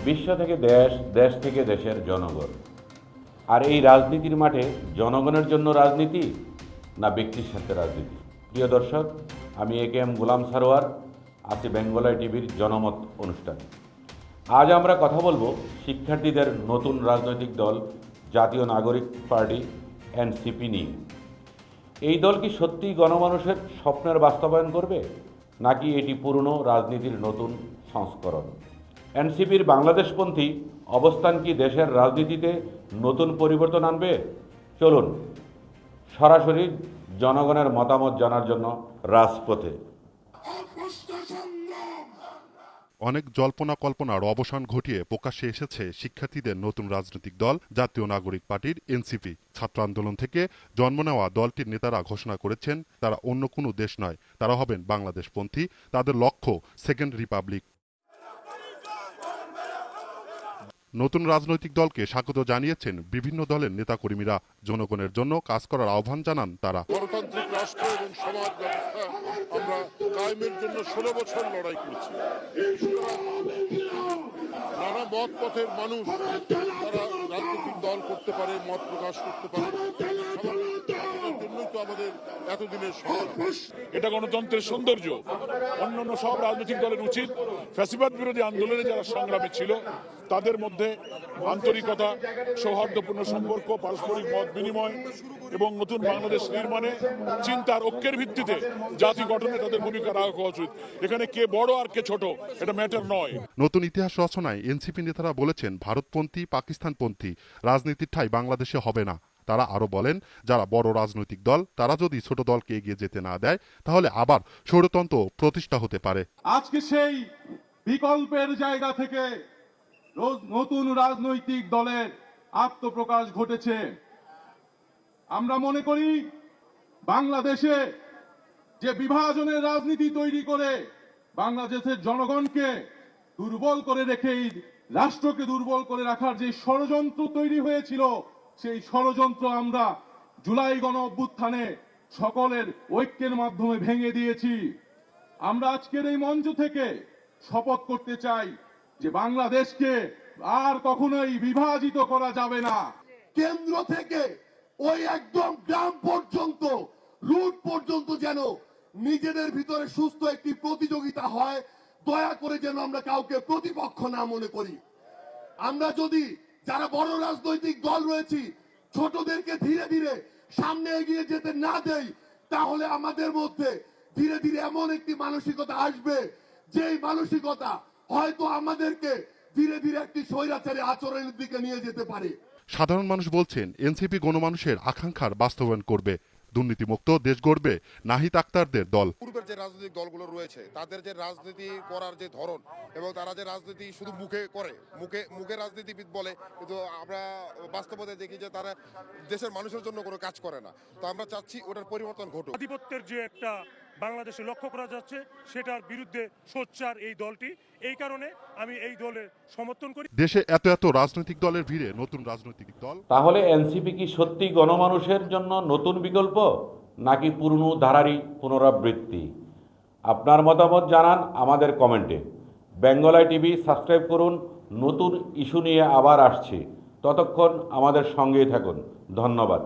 বিশ্ব থেকে দেশ, দেশ থেকে দেশের জনগণ। আর এই রাজনীতির মাঠে জনগণের জন্য রাজনীতি না ব্যক্তির সাথে রাজনীতি? প্রিয় দর্শক, আমি AKM গোলাম সারোয়ার, আছি বেঙ্গলাই টিভির জনমত অনুষ্ঠানে। আজ আমরা কথা বলবো শিক্ষার্থীদের নতুন রাজনৈতিক দল জাতীয় নাগরিক পার্টি NCP নিয়ে। এই দল কি সত্যিই গণমানুষের স্বপ্নের বাস্তবায়ন করবে, নাকি এটি পুরনো রাজনীতির নতুন সংস্করণ? NCPর বাংলাদেশপন্থী অবস্থান কি দেশের রাজনীতিতে নতুন পরিবর্তন আনবে? চলুন সরাসরি জনগণের মতামত জানার জন্য রাজপথে। অনেক জল্পনা কল্পনার অবসান ঘটিয়ে প্রকাশ্যে এসেছে শিক্ষার্থীদের নতুন রাজনৈতিক দল জাতীয় নাগরিক পার্টির NCP। ছাত্র আন্দোলন থেকে জন্ম নেওয়া দলটির নেতারা ঘোষণা করেছেন তারা অন্য কোনো দেশ নয়, তারা হবেন বাংলাদেশপন্থী। তাদের লক্ষ্য সেকেন্ড রিপাবলিক। নতুন রাজনৈতিক দলকে স্বাগত জানিয়েছেন বিভিন্ন দলের নেতাকর্মীরা। জনগণের জন্য কাজ করার আহ্বান জানান তারা। গণতান্ত্রিক রাষ্ট্র এবং সমাজ ব্যবস্থা আমরা কায়েমের জন্য 16 বছর লড়াই করছি। নানা মত পথের মানুষ তারা রাজনৈতিক দল করতে পারে, মত প্রকাশ করতে পারে। জন্যই তো আমাদের এতদিনের সংগ্রাম। এটা গণতন্ত্রের সৌন্দর্য। অন্যান্য সব রাজনৈতিক দলের উচিত ফ্যাসিবাদ বিরোধী আন্দোলনে যারা সংগ্রামী ছিল তাদের মধ্যে আন্তরিকতা, সৌহার্দ্যপূর্ণ সম্পর্ক, পারস্পরিক মত বিনিময় এবং নতুন বাংলাদেশ নির্মাণে চিন্তার ঐক্যের ভিত্তিতে জাতি গঠনে তাদের ভূমিকা রাখা উচিত। এখানে কে বড় আর কে ছোট এটা ম্যাটার নয়। নতুন ইতিহাস রচনায় NCP নেতারা বলেছেন ভারতপন্থী, পাকিস্তানপন্থী রাজনীতির ঠাঁই বাংলাদেশে হবে না। তারা আরো বলেন যারা বড় রাজনৈতিক দল তারা যদি ছোট দলকে এগিয়ে যেতে না দেয় তাহলে আবার স্বৈরতন্ত্র প্রতিষ্ঠা হতে পারে। আজকে সেই বিকল্পের জায়গা থেকে নতুন রাজনৈতিক দলের আত্মপ্রকাশ ঘটেছে। আমরা মনে করি বাংলাদেশে যে বিভাজনের রাজনীতি তৈরি করে বাংলাদেশের জনগণকে দুর্বল করে রেখে রাষ্ট্রকে দুর্বল করে রাখার যে ষড়যন্ত্র তৈরি হয়েছিল, সেই ষড়যন্ত্র আমরা জুলাই গণ অভ্যুত্থানে সকলের ঐক্যের মাধ্যমে ভেঙে দিয়েছি। আমরা আজকের এই মঞ্চ থেকে শপথ করতে চাই যে বাংলাদেশকে আর কখনোই বিভাজিত করা যাবে না। কেন্দ্র থেকে ওই একদম গ্রাম পর্যন্ত, রুট পর্যন্ত যেন নিজেদের ভিতরে সুস্থ একটি প্রতিযোগিতা হয়। দয়া করে যেন আমরা কাউকে প্রতিপক্ষ না মনে করি। আমরা যদি যারা বড় রাজনৈতিক দল রয়েছি ছোটদেরকে ধীরে ধীরে সামনে এগিয়ে যেতে না দেই, তাহলে আমাদের মধ্যে ধীরে ধীরে এমন একটি মানসিকতা আসবে যেই মানসিকতা হয়তো আমাদেরকে ধীরে ধীরে একটি স্বৈরাচারী আচরণের দিকে নিয়ে যেতে পারে। সাধারণ মানুষ বলছেন NCP গণমানুষের আকাঙ্ক্ষার বাস্তবায়ন করবে। দুর্নীতিমুক্ত দেশ গড়বে নাহিদ আক্তারদের দল। পূর্বের যে রাজনৈতিক দলগুলো রয়েছে তাদের যে রাজনীতি করার যে ধরন এবং তারা যে রাজনীতি শুধু মুখে করে, মুখে রাজনীতিবিদ বলে, কিন্তু আমরা বাস্তবতা দেখি যে তারা দেশের মানুষের জন্য কোনো কাজ করে না। তো আমরা চাচ্ছি ওটার পরিবর্তন ঘটুক। আধিপত্যের যে একটা বাংলাদেশে লক্ষ্য করা যাচ্ছে সেটার বিরুদ্ধে সোচ্চার এই দলটি। এই কারণে আমি এই দলের সমর্থন করি। দেশে এত এত রাজনৈতিক দলের ভিড়ে নতুন রাজনৈতিক দল। তাহলে NCP কি সত্যি গণমানুষের জন্য নতুন বিকল্প, নাকি পুরনো ধারারই পুনরাবৃত্তি? আপনার মতামত জানান আমাদের কমেন্টে। বেঙ্গলাই টিভি সাবস্ক্রাইব করুন, নতুন ইস্যু নিয়ে আবার আসছি। ততক্ষণ আমাদের সঙ্গেই থাকুন। ধন্যবাদ।